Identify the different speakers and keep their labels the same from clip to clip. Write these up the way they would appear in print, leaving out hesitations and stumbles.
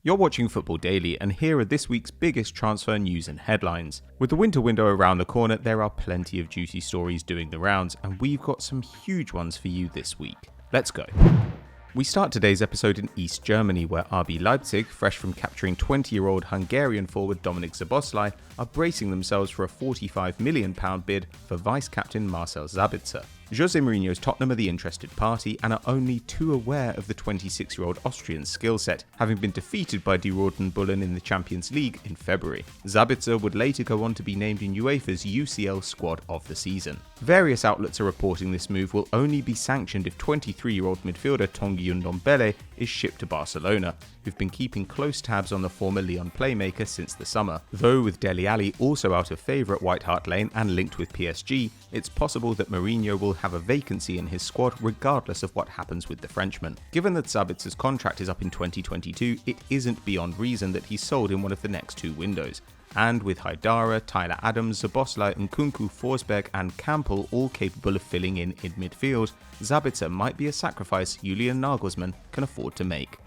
Speaker 1: You're watching Football Daily, and here are this week's biggest transfer news and headlines. With the winter window around the corner, there are plenty of juicy stories doing the rounds, and we've got some huge ones for you this week. Let's go. We start today's episode in East Germany, where RB Leipzig, fresh from capturing 20-year-old Hungarian forward Dominik Szoboszlai, are bracing themselves for a £45 million bid for vice-captain Marcel Sabitzer. Jose Mourinho's Tottenham are the interested party and are only too aware of the 26-year-old Austrian's skill set, having been defeated by Die Roten Bullen in the Champions League in February. Sabitzer would later go on to be named in UEFA's UCL squad of the season. Various outlets are reporting this move will only be sanctioned if 23-year-old midfielder Tanguy Ndombele is shipped to Barcelona, who've been keeping close tabs on the former Lyon playmaker since the summer. Though with Dele Alli also out of favour at White Hart Lane and linked with PSG, it's possible that Mourinho will have a vacancy in his squad regardless of what happens with the Frenchman. Given that Sabitzer's contract is up in 2022, it isn't beyond reason that he's sold in one of the next two windows. And with Haidara, Tyler Adams, Szoboszlai, Nkunku, Forsberg and Campbell all capable of filling in midfield, Sabitzer might be a sacrifice Julian Nagelsmann can afford to make.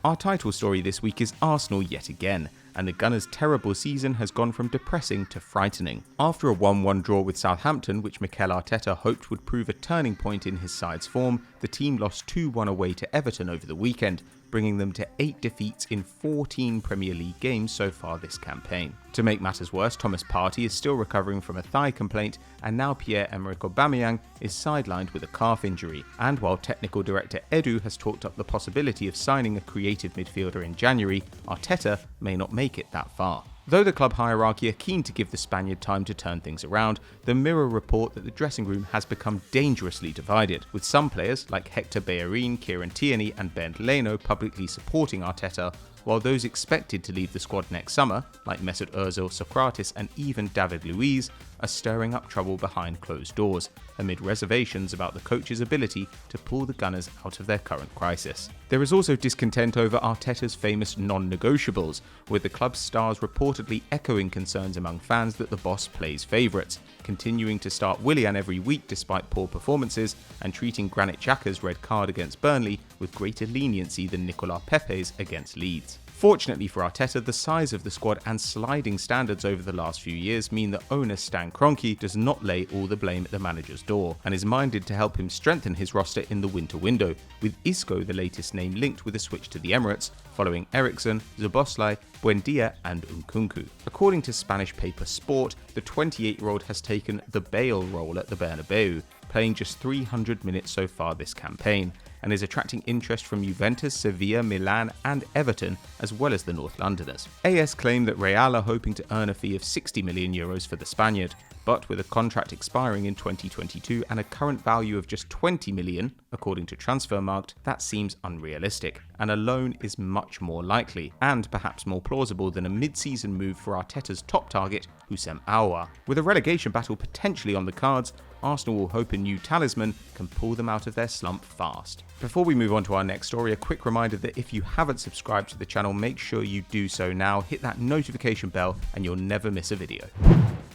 Speaker 1: Our title story this week is Arsenal yet again, and the Gunners' terrible season has gone from depressing to frightening. After a 1-1 draw with Southampton, which Mikel Arteta hoped would prove a turning point in his side's form, the team lost 2-1 away to Everton over the weekend, bringing them to 8 defeats in 14 Premier League games so far this campaign. To make matters worse, Thomas Partey is still recovering from a thigh complaint, and now Pierre-Emerick Aubameyang is sidelined with a calf injury. And while technical director Edu has talked up the possibility of signing a creative midfielder in January, Arteta may not make it that far. Though the club hierarchy are keen to give the Spaniard time to turn things around, the Mirror report that the dressing room has become dangerously divided, with some players like Hector Bellerin, Kieran Tierney and Bernd Leno publicly supporting Arteta, while those expected to leave the squad next summer, like Mesut Ozil, Sokratis and even David Luiz, are stirring up trouble behind closed doors, amid reservations about the coach's ability to pull the Gunners out of their current crisis. There is also discontent over Arteta's famous non-negotiables, with the club's stars reportedly echoing concerns among fans that the boss plays favourites, continuing to start Willian every week despite poor performances, and treating Granit Xhaka's red card against Burnley with greater leniency than Nicolas Pepe's against Leeds. Fortunately for Arteta, the size of the squad and sliding standards over the last few years mean that owner Stan Kroenke does not lay all the blame at the manager's door, and is minded to help him strengthen his roster in the winter window, with Isco the latest name linked with a switch to the Emirates, following Eriksen, Szoboszlai, Buendia and Nkunku. According to Spanish paper Sport, the 28-year-old has taken the Bale role at the Bernabeu, playing just 300 minutes so far this campaign, and is attracting interest from Juventus, Sevilla, Milan and Everton, as well as the North Londoners. AS claim that Real are hoping to earn a fee of €60 million for the Spaniard, but with a contract expiring in 2022 and a current value of just $20 million, according to Transfermarkt, that seems unrealistic, and a loan is much more likely, and perhaps more plausible than a mid-season move for Arteta's top target, Houssem Aouar. With a relegation battle potentially on the cards, Arsenal will hope a new talisman can pull them out of their slump fast. Before we move on to our next story, a quick reminder that if you haven't subscribed to the channel, make sure you do so now, hit that notification bell and you'll never miss a video.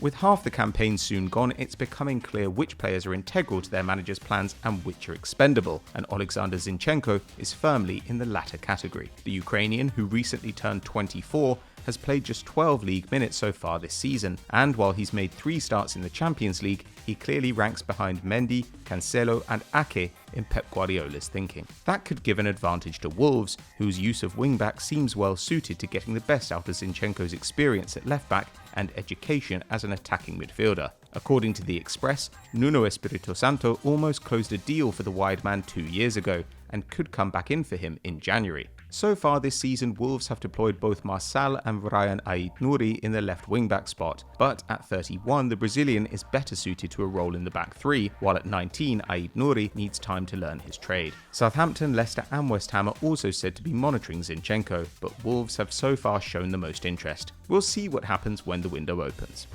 Speaker 1: With half the campaign soon gone, it's becoming clear which players are integral to their manager's plans and which are expendable, and Alexander Zinchenko is firmly in the latter category. The Ukrainian, who recently turned 24, has played just 12 league minutes so far this season, and while he's made 3 starts in the Champions League, he clearly ranks behind Mendy, Cancelo and Ake in Pep Guardiola's thinking. That could give an advantage to Wolves, whose use of wing-back seems well suited to getting the best out of Zinchenko's experience at left-back and education as an attacking midfielder. According to The Express, Nuno Espirito Santo almost closed a deal for the wide man 2 years ago, and could come back in for him in January. So far this season, Wolves have deployed both Marcel and Ryan Ait-Nouri in the left wing-back spot, but at 31, the Brazilian is better suited to a role in the back three, while at 19, Ait-Nouri needs time to learn his trade. Southampton, Leicester and West Ham are also said to be monitoring Zinchenko, but Wolves have so far shown the most interest. We'll see what happens when the window opens.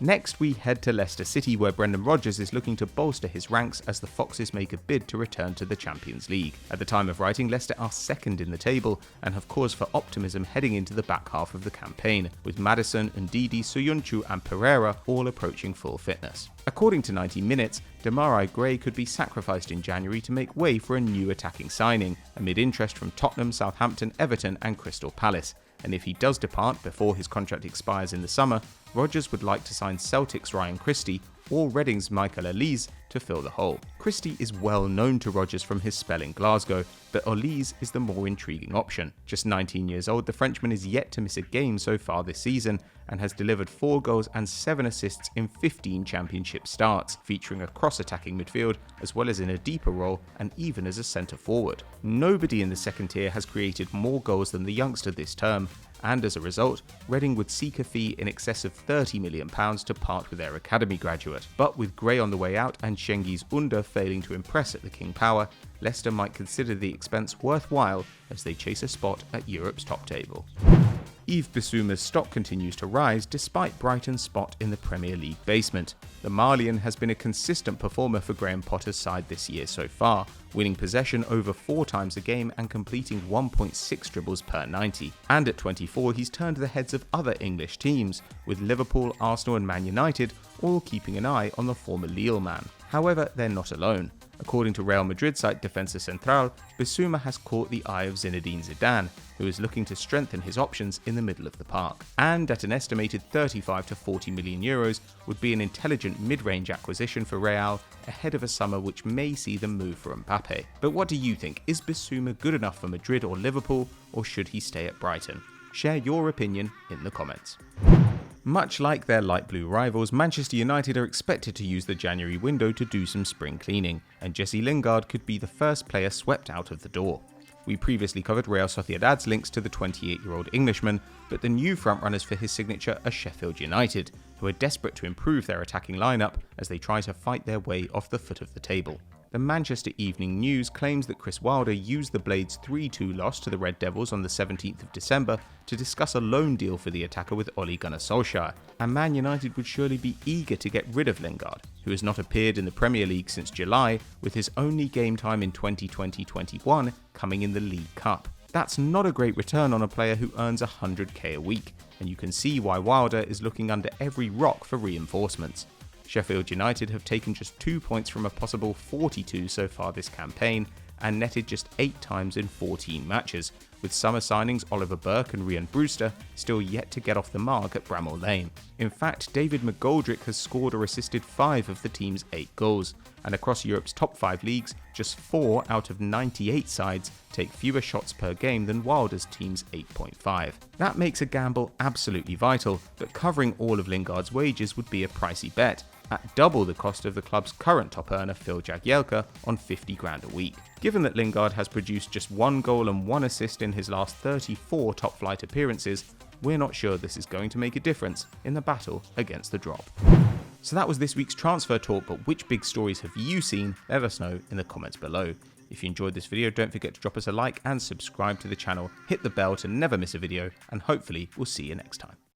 Speaker 1: Next we head to Leicester City, where Brendan Rodgers is looking to bolster his ranks as the Foxes make a bid to return to the Champions League. At the time of writing, Leicester are second in the table and have cause for optimism heading into the back half of the campaign, with Maddison, Ndidi, Soyuncu and Pereira all approaching full fitness. According to 90 Minutes, Demarai Gray could be sacrificed in January to make way for a new attacking signing, amid interest from Tottenham, Southampton, Everton and Crystal Palace. And if he does depart before his contract expires in the summer, Rodgers would like to sign Celtic's Ryan Christie or Reading's Michael Olise to fill the hole. Christie is well known to Rodgers from his spell in Glasgow, but Olise is the more intriguing option. Just 19 years old, the Frenchman is yet to miss a game so far this season and has delivered 4 goals and 7 assists in 15 championship starts, featuring a cross-attacking midfield as well as in a deeper role and even as a centre forward. Nobody in the second tier has created more goals than the youngster this term, and as a result, Reading would seek a fee in excess of £30 million to part with their academy graduate. But with Gray on the way out and Cengiz Ünder failing to impress at the King Power, Leicester might consider the expense worthwhile as they chase a spot at Europe's top table. Yves Bissouma's stock continues to rise despite Brighton's spot in the Premier League basement. The Malian has been a consistent performer for Graham Potter's side this year so far, winning possession over 4 times a game and completing 1.6 dribbles per 90. And at 24, he's turned the heads of other English teams, with Liverpool, Arsenal and Man United all keeping an eye on the former Lille man. However, they're not alone. According to Real Madrid site Defensa Central, Bissouma has caught the eye of Zinedine Zidane, who is looking to strengthen his options in the middle of the park. And at an estimated 35 to 40 million euros would be an intelligent mid-range acquisition for Real ahead of a summer which may see them move for Mbappe. But what do you think? Is Bissouma good enough for Madrid or Liverpool, or should he stay at Brighton? Share your opinion in the comments. Much like their light blue rivals, Manchester United are expected to use the January window to do some spring cleaning, and Jesse Lingard could be the first player swept out of the door. We previously covered Real Sociedad's links to the 28-year-old Englishman, but the new frontrunners for his signature are Sheffield United, who are desperate to improve their attacking lineup as they try to fight their way off the foot of the table. The Manchester Evening News claims that Chris Wilder used the Blades' 3-2 loss to the Red Devils on the 17th of December to discuss a loan deal for the attacker with Ole Gunnar Solskjaer, and Man United would surely be eager to get rid of Lingard, who has not appeared in the Premier League since July, with his only game time in 2020-21 coming in the League Cup. That's not a great return on a player who earns $100k a week, and you can see why Wilder is looking under every rock for reinforcements. Sheffield United have taken just 2 points from a possible 42 so far this campaign and netted just 8 times in 14 matches, with summer signings Oliver Burke and Ryan Brewster still yet to get off the mark at Bramall Lane. In fact, David McGoldrick has scored or assisted 5 of the team's 8 goals, and across Europe's top 5 leagues, just 4 out of 98 sides take fewer shots per game than Wilder's team's 8.5. That makes a gamble absolutely vital, but covering all of Lingard's wages would be a pricey bet, at double the cost of the club's current top earner Phil Jagielka on 50 grand a week. Given that Lingard has produced just 1 goal and 1 assist in his last 34 top flight appearances, we're not sure this is going to make a difference in the battle against the drop. So that was this week's transfer talk, but which big stories have you seen? Let us know in the comments below. If you enjoyed this video, don't forget to drop us a like and subscribe to the channel, hit the bell to never miss a video, and hopefully we'll see you next time.